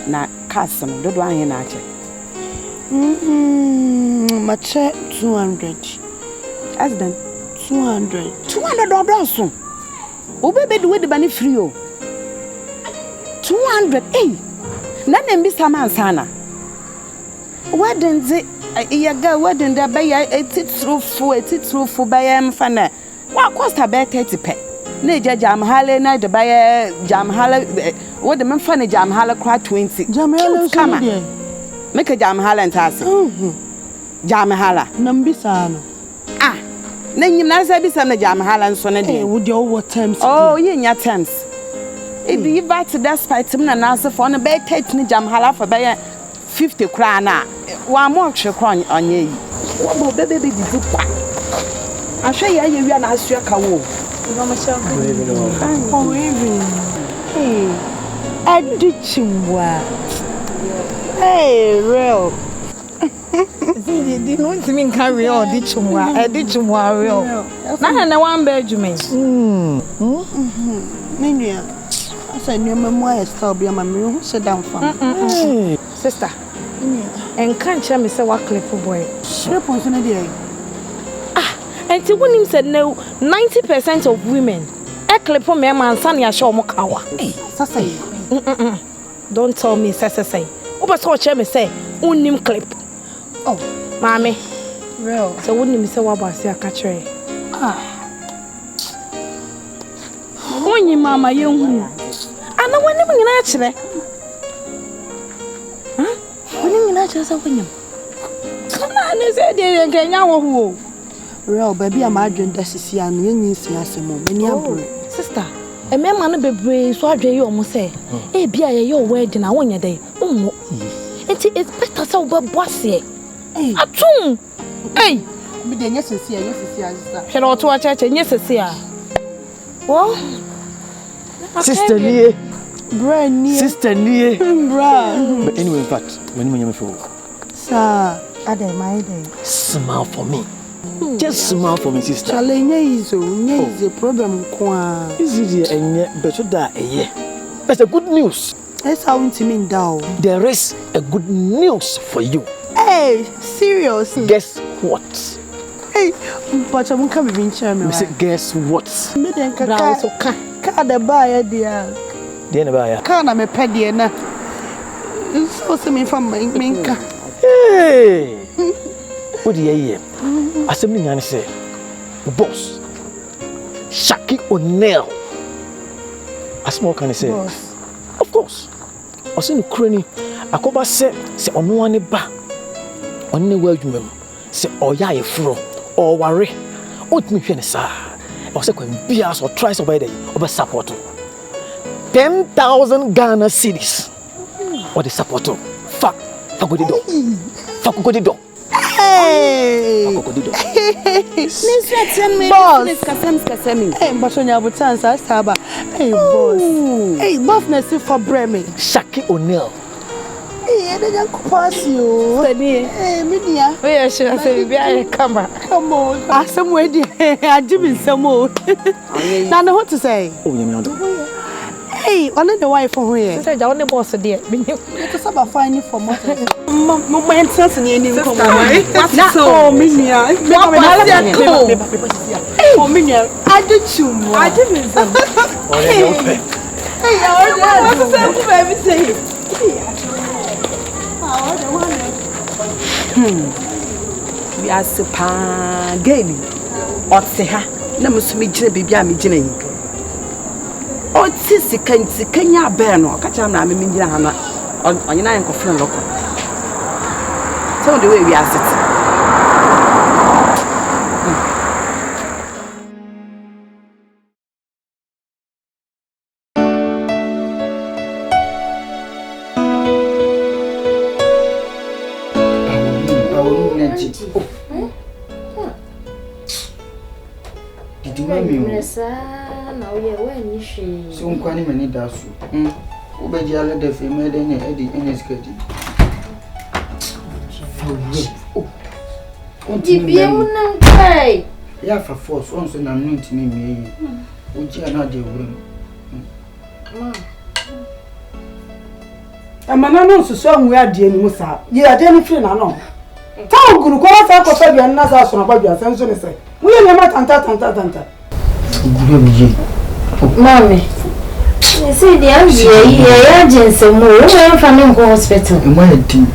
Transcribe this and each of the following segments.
na cars no do an he na ache. Mache 200. Accident 200. 200 dollars. Obebe do we de bani free o. 200. Na na mbi sama sana. Wedding ze yaga wedding da be ya etitrufu be ya mfa na. Wa cost about 30 pe. Na jam hale na de be jam hale we de mfa na jam hale kra 20. Jam hale kama. Make a jam hale ntase. Jam hala. Na mbisa no. Na nyim na say bisa na jam hala nso na de. Wo de what times? Oh, ye nya times. If you back to that spite him na nase for na be 30 jam hala for be 50 kra na. Wa mo hwe kra onye yi. Wo bo bebe be didi kwa. Ahwe ya ye wi na asua ka wo. No ma sha. Oh, even. Hey. Adichimwa. Hey, real. They don't mean carry on Dichumwa real. Na one bedroom. Ninia. I said your memoir is still be my room. Sit down for Sister. And can't tell me say what clip boy. Clip on the day. And to him said no 90% of women. A clip on me man son ya show mokawa. Sasay. Don't tell me say. Oba so me say unim clip. Oh, mommy. Real. So wouldn't me say what about say catch her? Only mama young. And I want him in actually. Huh? When you actually say when you. Come on, is it there Kenya wo? Real baby I'm adwen dasisi am yen asemo mani abro. Sister, e me ma no bebre so adwen you omo say. E bia ye your wedding na wonya dey. Ummo. Enti it's better say we boss here. Atum. Hey. Me dey nyesisi sister. Hwe na oto acheche nyesisi a. Wo? Sister nie. Bra nie. Sister nie. Bra. But anyway, in fact, when you for sir, ade my day. Smile for me. Just smile for me, sister. Challenge is a problem kwa. Is it better that that's a good news. That's how it mean down. There is a good news for you. Hey, serious? Guess what? Hey, but I'm coming in chairman. Guess what? Me den kaka so ka the buyer dia. Dia na buyer. Ka na me pede na. So se me fam menka. Hey. What do you hear? Assembly nyane say boss Shaki O'Neil. As more can say boss. Of course. Also no crony akoba se ono ane ba. Onne wa adwuma mu. Se oya ye fro or worry. Otimi hwe ne sa. O se kwan bia so try so by day obe support 10,000 Ghana cedis. Or the support. Fuck go the door. Hey! Boss. Hey, but on your chance, I stab. Hey, boss. Hey, buffness for Bremy. Shaki O'Neil. Hey, I didn't pass you. Hey, Minia. We are sure say be a camera. Come on. Some way, I do some more. Now, know what to say. Oh, you hey, one of the wife for here. Say, the boss there. It's about finding for more. My answers and you come away. Oh, Minia. Oh, Minia. I did you. I didn't. Hey, I want to say everything. We are super gaming. Or say her. Never so me jina baby, I'm jina. Oh, Sissy can ya bear no? Catch him, I'm in Hana. On your 9 coffee local. Tell the way we are sitting. Did you remember? Now, when you see some quite many does. Obey your letter for me, then Eddie in his getting. Yeah, for force, once and I'm not to me. Would you not do room? Amana no so nwe ade ni musa. Ye ade ni free na no. Ta oguru ko sa ko fa bia na sa so na ba bia sen so ne se. Wo ye ma tanta. Oguru bi je. Mami. Say the AGYA agency mo. We fa no hospital. E mo edi.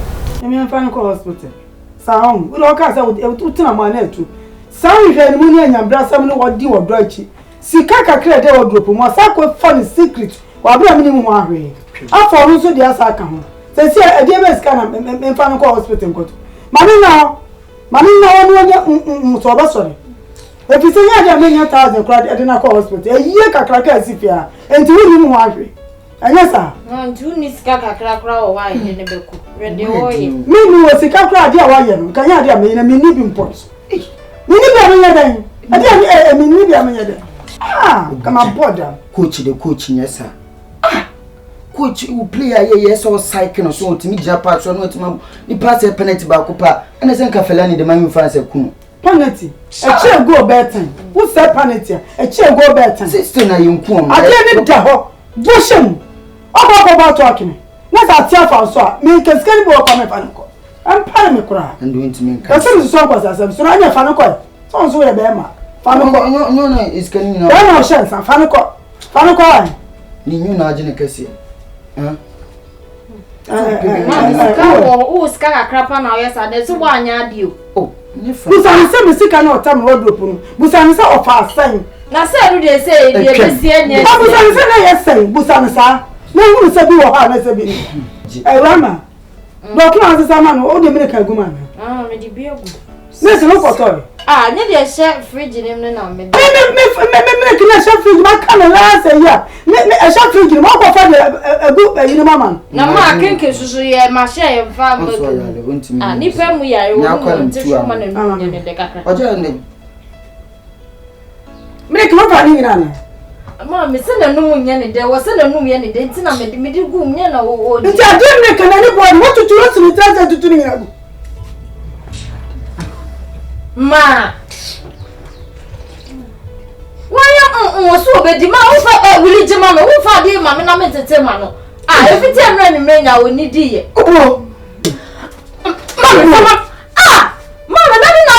E me fa no hospital. Sa hon, we lo ka sa we tina ma na etu. Sa we hwe ni mu ni anyambra sam ni wodi wodo achi. Sika kakra de wardrobe mo sa ko fa ni secret. Wa bra mi ni mu ahwe. Afọ no so dia sa ka ho. Se se e de be sika na me fa no hospital nkoto. Mami na so ba sorry. If you say you have 1,000 crowd at the hospital, a year kakra ka sifia. Enti we ni mu ahwe. Anya sa. Ntu ni sika kakra kra o wa ide ne beku. Rede oye. Me ni wo sika kra dia wa ye no. Kan ya dia me na me ni bi import. Me ni bi amenya dan. Ade me ni bi amenya dan. Ah, kama border. Coach nyesa. Coach who play a yes or cycle or so to me Japan so no to ni pass a penalty ba ko pa ene sen ka fela ni de man fa se kunu penalty e che go betin who say penalty e che go betin sister na yinku am ade ni da ho boshem obo ba talking na sa tia fa so a me ke skani bo ko me fa nko am pa me kura and went to me ka se so ko sa so anya fa nko so ye be ma fa nko no na iskani na ba na chance fa nko ni nyu na ajine kase Ska krapa na yesa de so anya adi oh ni fa busan se me sika na otam wardrobe no busan se ofa asan na se ru de se de besi anya busan se na yesen busan sa na hu se bi wo ha na se bi ni rama do na se sama no o de me ka guma na me di bi egu me se no koto nye de she fridge ni na me me kina she fridge ma kana la se ya me she fridge ma ko fa de egu yi ni mama na ma kenke susu ye ma she ye fa ma ni pa mu ya yo no te shu ma na nu ne de kakra oje ne me kina fa ni na ma me se na nu nya ne de wo se na nu ye ne de ntina me de gu nya na wo nti ade me kana ni boy mo tutu ro sini tata tutu ni na gu ma why so obedi ma wo fa wili jema no wo fa de ma me na me tete ma no efiti emra ni menya wo ni di ye obo ma na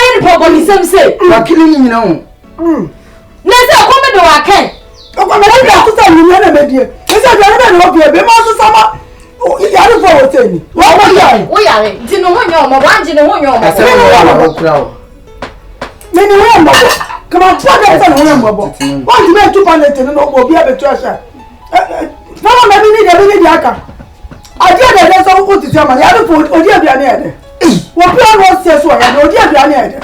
ye ni pobo ni sem se wakili ni nyina ho na se ko me de wa kan ko me na ko sa ni na me die se de na obi be ma so sama ya ru fo hoteli wo ya di no ho nya o ma wa ji no ho nya o ma se wo wa kura o me ni wo mo come on, what is that? What do you do? Planet and no be able to answer. Follow me, the Akan. I did that. So good to tell me. I don't put Odia Bianade. What plan was says what? Odia Bianade.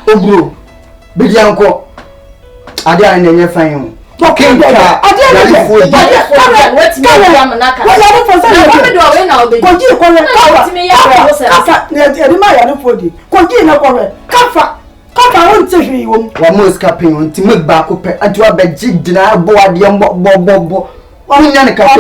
Oh, bro. Big uncle. I didn't know fine. Okay, I didn't for what's Kapa won te hwe wom wa mo escaping won ti make ba ko pe atu abegye dina bo ade bo wonya ne ka wa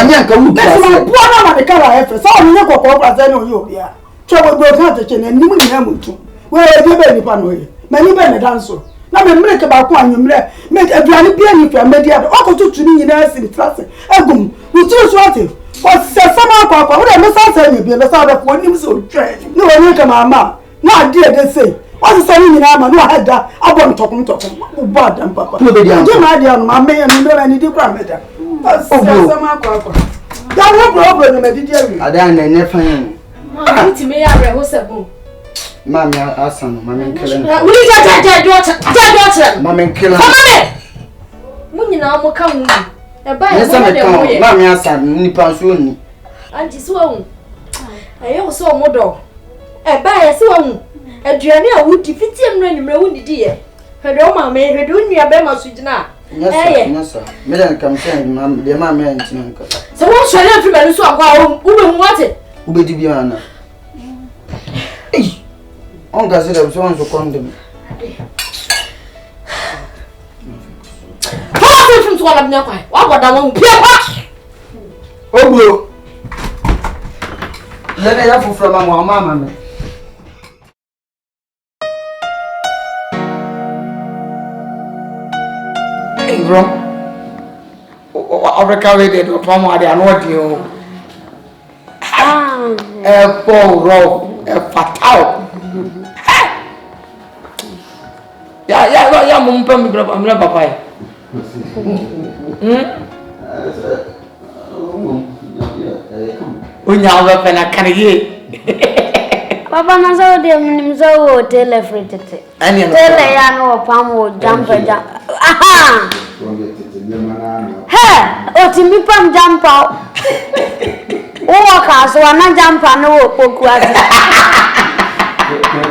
nya nka wutu ase na bo na ma de ka la efe so onye kokko braza na oyi obia cho bo ka te che na nim ni na mutu we de be ni pa no ye mani be ne danso na me mre ke ba ko anwumre me aduane bia ni fa me dia o ko tutu ni nyina asi ni trase egum wutu so ate o se sama kwa wo de me sa sa ni bia be sa be ko nim so twa ni woni ka mama na ade de sei what's the saying in Amma? No, I had that. I want talking. Bad and papa. No, they are my dear, my man, and no, I need to grab it. That's some problem. I did you. I don't know. Fine. Mamma, to me, I was a boom. Mamma, Asan, Mamma, killing. We got daughter. Mamma, killing. When you know, come. A buy Mamma, Asan, Nippon soon. Auntie Swan. I also a model. A buy a swan. Aduane a wudi fitiam no anwumre wudi di ye hwede o ma me hwede onua be ma so gina yes me dan kam send mam de ma me antina nka so wo so le fi mani so akwa wo be hu wate wo be di bi ana on ga se de so on so condom fa fi so wala bnya kwa wa goda wo pia pa ogbo le ya foforo ma mama me bro Africa we dey do pamo ade anu odi o fatal. Ya mumpa mi papa. Unya wa pena kanige. Papa na so de mnimzo wo telefritete. Tele ya no pam jumper jump. Aha. Hey, otimi pam jumper. O ka so na jumper no wo poku ati.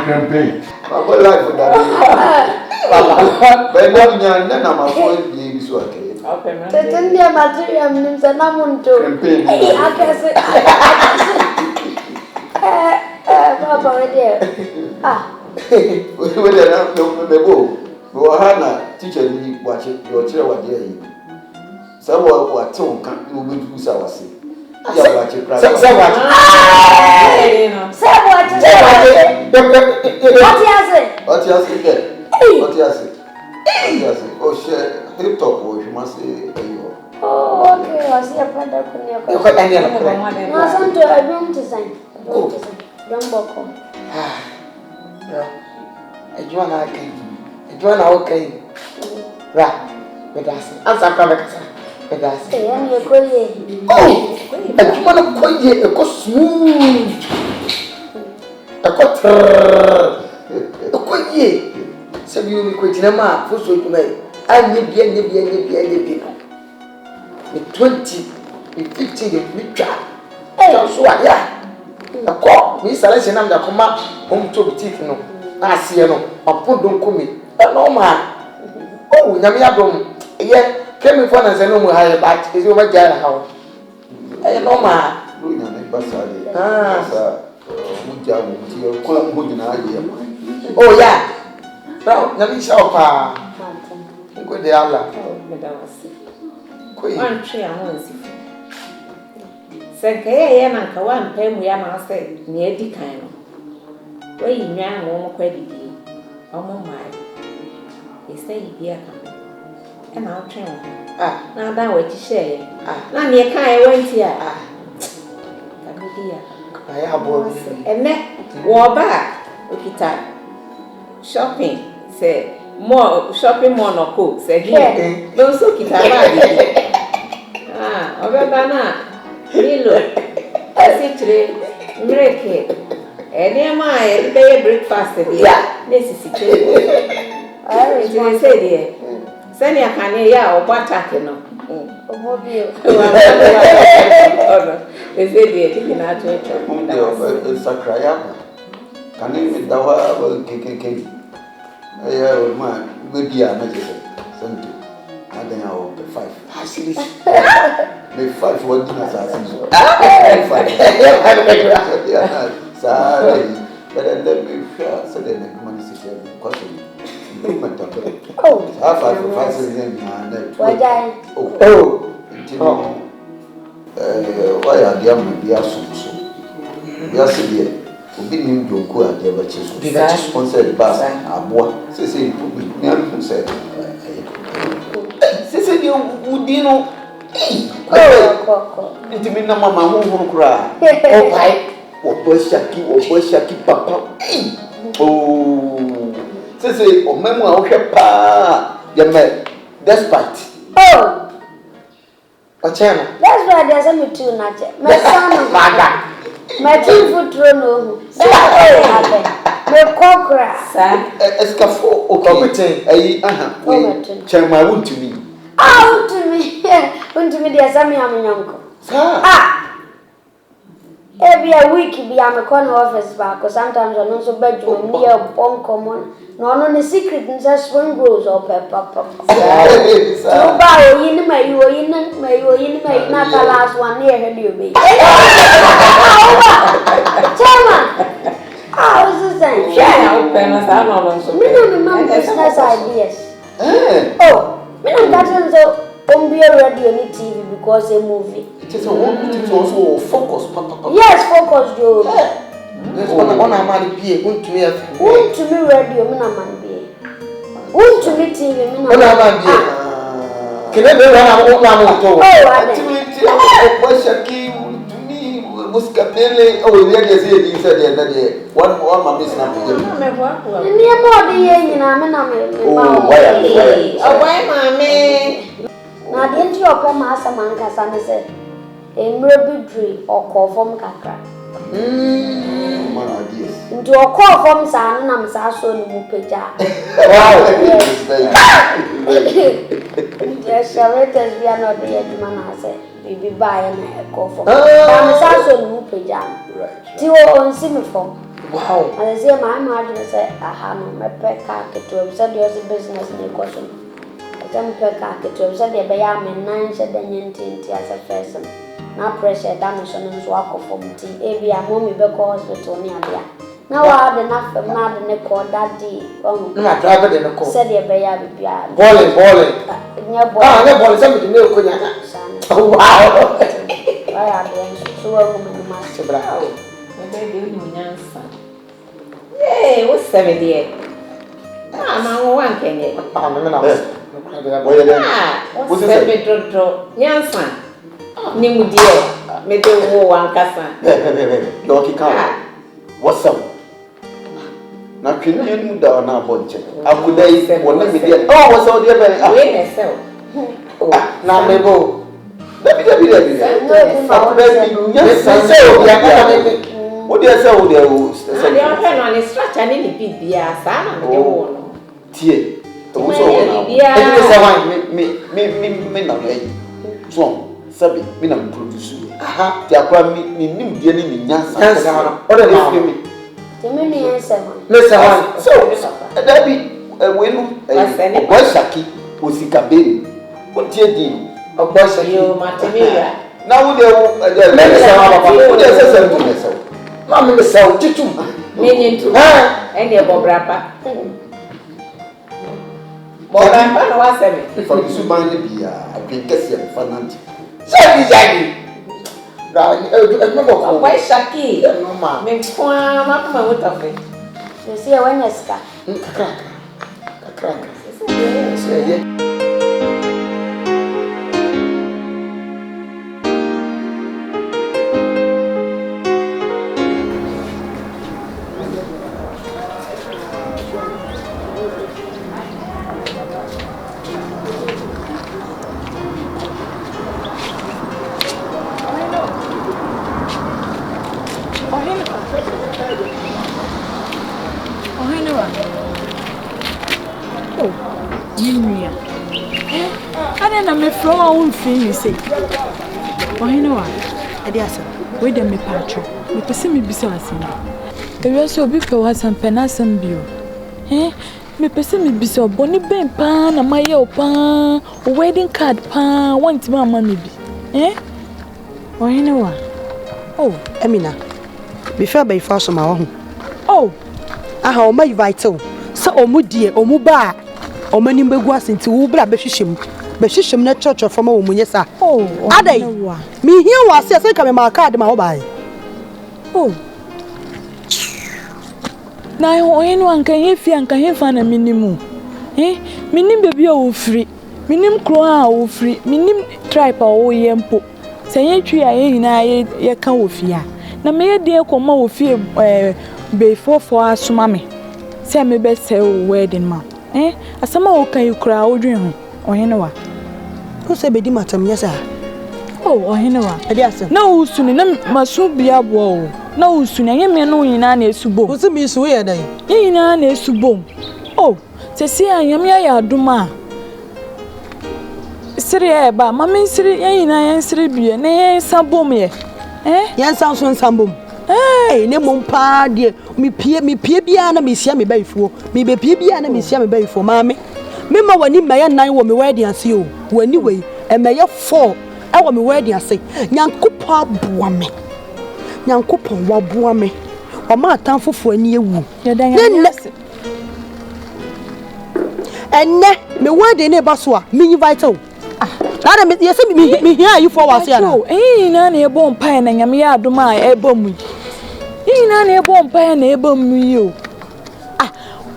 Campaign. Papa life that. Papa, but na ma phone bi so ake. Okay, man. Tetendia material mnimza na muntu. Campaign. Akase. Papa we there. We there na no go. Wo ha na teacher ni wache yo kire wade yi. Sa wo aton kan no be du sa wase. Ya wache kra. Sa wache. Sa wache. What you say? Oh shit, hip top or you must say ayo. Oh, okay. Was he a product on your no, some to a room design. Don't boko. Ajuana okay. Ra, medasi. Ansa kwa bekasa. Medasi. Yani yekoye. Oh, ajuana koye eko smooth. Eko koye. Sabi yo mi ko tinama fo so tuma yi. Anye bia. Me 20, me 15 de me twa. So ya. Akọ mi sare se nam da koma om to boutique no. Na ase no, apodon komi. E no ma. Oh, nyame adom. Ye kemi fo na se no mu ha ye ba. Ezi o ma jara ha wo. E no ma. Do nyame basale. Sa mu ja mu ti ko mu nyina aye. Oh yeah. Now, nyame sha opa. Ngo de ala. Ko yi. Antwe ahonsi. Sekeye na nka wa mpemu ya na ase ne edi kan no. Oyi nwa ho mo kwadidi. Omo mai. Ese ibi aka. E na atwe ho. Na da wa kihye. Na ne kan e wanti a. Kabidi ya. Ayi abo. Ene wo ba okita shopping say more shopping mall no ko say here. No so kita ba bi. Obeba na Milo, asitre, mreke. Ma be breakfast there. Necessity. I say there. Send your can ya or batake no. Obobio. Is it there in our church? Sakraya. Can you dawa keke. Man, we be a magic. Something. I don't know, 5. Me 5 what dinner assassin. 5. Sorry. But then we fear so then the money situation question. Improvement of it. Oh. Half 5 and why are the be so. We are sitting obi nim jonko ade ba che so. Be sponsored bus aboa. Say improvement. Me am say Sisi di udino. Nti mi na mama honhoro kura. O pai, o boshaki papa. Oh. Sisi o memu a wo hwe pa. Ya me despite. Oh. Ochena. That's why there's some two nache. My son Maga. My two foot no. That's me kokra. Sa. Escafo o Competen. Ayi Chema won't to me. To me there's some yam. Sa. Every week be am a corner office back or sometimes on also bedroom near bon common. No secret and just swing grows or pepper. So buy in you not the last one near her you be. Chama. What's the saying? Yeah, open us out on so. Me no remember business ideas. Oh, me no catching so on be a radio and TV because a movie. It is also focus. Yes, focus Joe. Yes, on a man be going to me. Won't to me radio, me na man be. Won't to me TV, me na man be. Can I be one of to? Oh, I Boshaki to me buska bele o ye dey say you said there na dey one mama is na put. Me more dey yin na me na me. Oh, why? Oh, why mama? Na dey nti opa ma asama nkasa ne se. Emre bidri okofom kakra. Man ideas. Nti okofom sa na nam sa so ni mu peja. Wow. Yes, sharetes we are not the edge man say. Bibi buy na okofom. Nam sa so ni mu peja. Right. Ti o on see me from. Wow. And say my imagine say aha no me pe ka keto say the business na question. Say me pe ka keto say the be ya me nan say the nyenti as a person. Na pressure damage no so akofom ti e bia mommy be go hospital ni abia na wa de na fam na de ne call daddy na driver de ne call said e be ya bia balling nya ball ne ball say me ne ko nya wow why are they so wa mo me ma se bra Me baby ni nyansa. What's 7 there? Ma wo wan kenye. Me na What's 7 dro nyansa. Ni mudie me de wo wan kasa. Lucky cow. What's up? Na twin you mu da na bonche. Akuda yi wona me dia. Oh, what's up there be? We na sell. na mebo Dabi. Akuda yi say ya me what dey say o dey o. They are trying on the structure ni bibia sa na me de wo no. Tie. O so na. e say why me na me. So sabi me na produce aha ti akwa mi nim die ni nyansa o de na fi mi ti me ni answer me say why so dabi we no boy shaki osikabeni o tie di o boy shaki yo materia na wo de me say why papa wo de say to me say ma me say o titum me ni tu and the bobrapa bobrapa no wa say me for the suban ni bia apinkese am fananti Jadi. Da me go ko. Why shaki? No ma. Me kwa ma kuma wotafe. you see when you ska Kakra. Say ye. Na me from a won feel say oh you know what adiasa we dem me patcho me pese me bisa asen e wi so obi pe wasan penasem bio me pese me bisa oboni ben pa na maye opa wedding card pa want me ama me bi oh you know what oh Emina before by first ma ho oh aha o mai vital so o mu die o mu ba o mani mbegu asenti wo bra be hwehwem Beshishim na church of former Munyesa. Oh, Adai. Me here was say come my card ma buy. Oh. Na ho enu anka hefi anka hefa na minimu. Minim baby o free. Minim kro a o free. Minim tribe a o yempo. Se yetwi a ye nyina ye ka wo fia. Na me ye de koma wo fie before for asoma me. Se me be say wedding ma. Asama o kan yukra o dwen ho. Ohenewa. Who say be di matam yesa? Oh, ohenewa. Adiasa. Na usuni na masu bia bo. Na usuni anye me no nyina na esubo. Who say me so ye dan? Ye nyina na esubo. Oh, sesi anyam ya adoma. Siri e ba, mama siri ye nyina ye siri bia na ye sabom ye. Yan san so nsambom. Ne mom pa de me pie bia na me sia me baifuo. Me be pie bia na me sia me baifuo maame. Me ma wani maya 9 wo me wedding ase o. Wani we e maya 4 e wo me wedding ase. Nyankopɔ aboa me. Nyankopɔ wa boa me. O ma atanfofo ani ewu. Enne me wedding ne ba so a me invite o. Na me yese me hia you for was ya na. Na na e bom pa na nyame ya adoma e bom yi. Na na e bom pa na e bom yi o.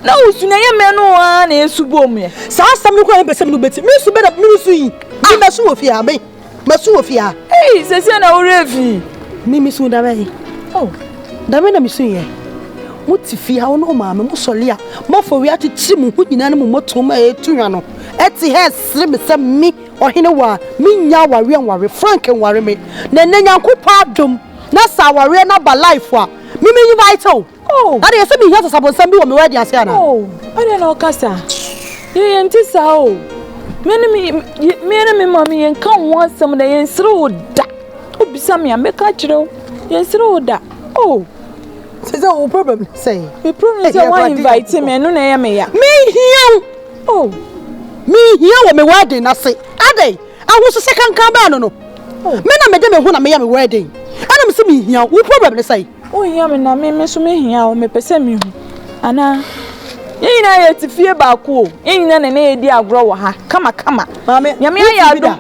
Na usuna ye menu a na esubom ye. Sa asam no kwa empesem no beti. Me su be da me su yi. Me mesu wo fia me. Mesu wo fia. Sese na wo refi. Mimi soon da oh, da me na me soon ye. What if you no mama mo solia mo for we ati chimu hu nyina no mo toma etunwa no eti he slim se mi ohene wa mi nya ware anware frank enware me na nyankopa adom na sa ware na ba life a mi vital oh ade se mi hia sasabonsam bi wo me wadi ase ana oh ade na okasa ye ntisa oh me mami yen kan won sam da yen sro da obisa me ameka kire yen sro da oh say no problem say me problem say why invite me no na me ya me here oh me here wo me wedding na say ade awo so second kan ba no me na me de me hu na me ya me wedding ana me say me here wo problem say oh here me na me so me here o me pese me hu ana yin na ye tifie ba ko yin na na ye di agro wo ha kama mama nyame ya do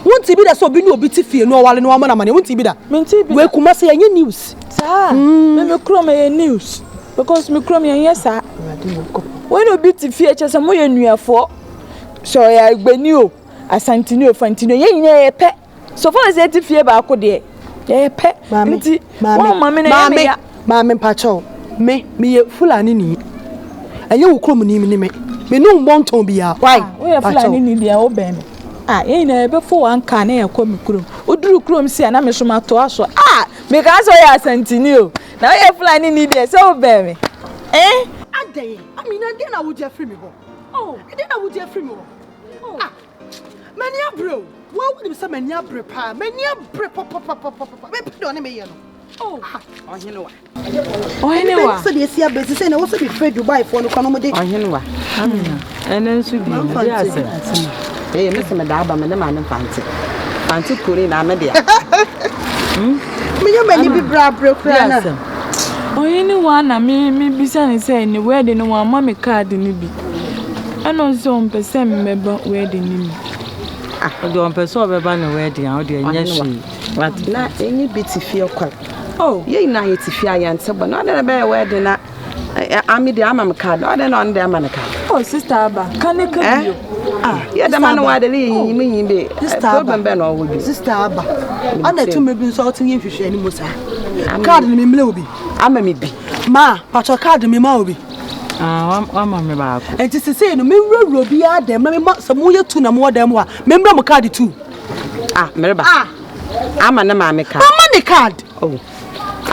wonti bi da so bi ni obi tifie no wale no amana mane wonti bi da menti bi we kuma say anye news sa me kro me news because me kro me yen sa when obi tifie che se mo ye nuafo so ya gbani o asantini o fantini yin na ye pe so for say tifie ba ko de ye pe nti mama na ye mama pacho me ye fulani ni aye wo krom ni me no mbonton bia why we ya fulani ni bia o ben yin na ebe fo anka na ya kwa mikrom oduru krom si na me so mato aso me ka so ya santini o na we ya fulani ni bia so be me adey amina dey na wo je free me ho oh dey na wo je free me ho mani abro wo wo be say mani abre pa mani abre pop me pedo ne me ye no oh ohene wa so dey sia be say na wo so be free Dubai for no kwano mo dey ohene wa amina enen su bi dey ase me se me da aba me ma ne fanti kore na me dia me yo mani bi bra kura na ohene wa na me bisa ne say ni wedding no wa ma me card ni bi eno so on pese me ba wedding ni de on pese obeba na wedding a de nya shi what na enyi biti fie kwa oh ye na ye tifi ayante bo na de be wedding na ami de ama me card o de na on de ama na card oh sister aba kan e ka bio ye de man wa de yin be problem be na owo bi sister aba ana tu me bi so tinye hwehwe ani mo sa card ni me mle obi ama me bi ma pacho card me ma obi wa ma me ba ko enti sese no me wuro bi adem na me ma samu ye tu na mo dem wa me mbra mo card tu me ba ama na ma me card ama ne card oh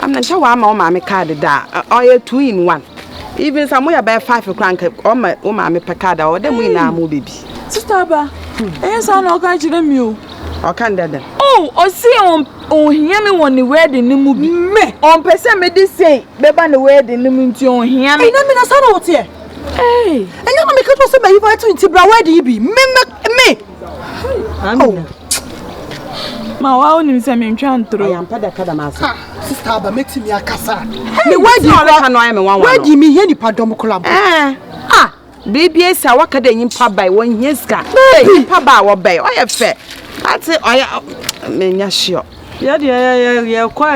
am na ncha wa ma me card da oye 2 in 1 even some we buy 5 franc o ma me pe card o dem ina mo baby sister aba sa na o ka jire mi o kan dada oh o si on hia me won ni wedding ni mu bi me on pese me dey say be ba ni wedding ni mu nti on hia me na me na sa na wote enye ma me ka to say me invite nti bra wedding bi me amina ma wa oni se me ntwa ntro ya mpa da kada ma sa sister aba metimi akasa me wedding ka no ya me wan wedding mi ye ni padom kolabo bibie sa wakada nyimpa bai won hieska nyimpa ba wo bai o ye fe ati oya menya shio ye kwa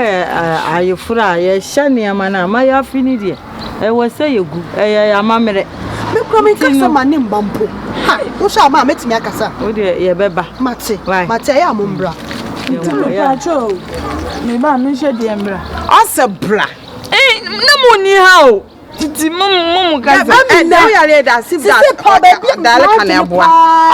ayefura ye hyane amana ma ya fini de e wo se yegu ye amamere me kwa me kasa mane mbampo wo sha ma metimi akasa wo de ye beba mate ya mombra pacho me ba me hye de mbra asa bra na mo ni ha o titi mum gaza na ya le da sip da dale kan eboa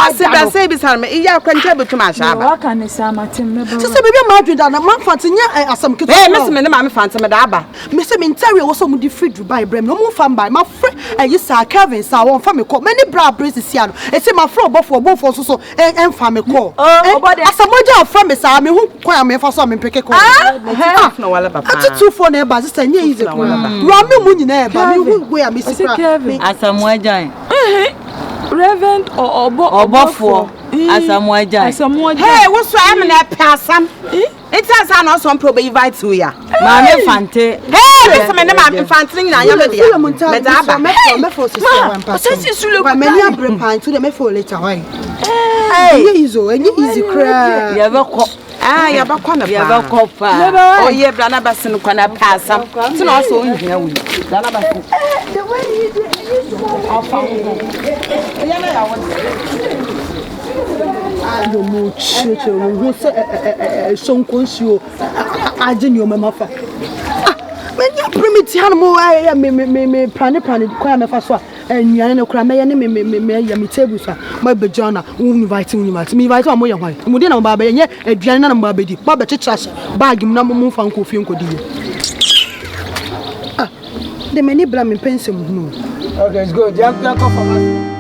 asibra say bi san me iya kwanta betuma sha ba wa kan sa matem me ba se bebi ma adwenda na man fantenya asam kito me se me na ma me fanta me da aba me se me interior wo so mu di free Dubai brem no mu fam by ma free yisa Kevin sa won fa me call many bra braces sia no e se ma free obofo so en fa me call asamoja fra me sa me hu kwa me fa so me peke call no wala papa ati 24 na e ba sister nye easy ko ra me mu nyina e ba we am Asamoajan Reverend or Obofo Asamoajan hey wo so am na pasam it has an some probe invite to ya Mama Fante hey listen me na ma Fante na ya me dia me da aba me for sister one pass me many abre pan to me for later why hey easy cry ya be ko ya ba kwa na ya ba ko pa o ye bra na ba sin kwa na pasam ti na so nhia wi bra na ba sin the way you do afa ya na ya wo Yo mo chiche wo se so nkonsuo age ni o memafa. Menya primiti han mo me prane kwa me fa so enyan ne kura me ye ne me ya me table so ma be jona wo invite me invite am ye hwan mu de na ba be ye aduane na ba be di ba be chichas bag mu na mo fa nko fie nko di de many bla me pensem hu. Okay, it's good. You have to come for us.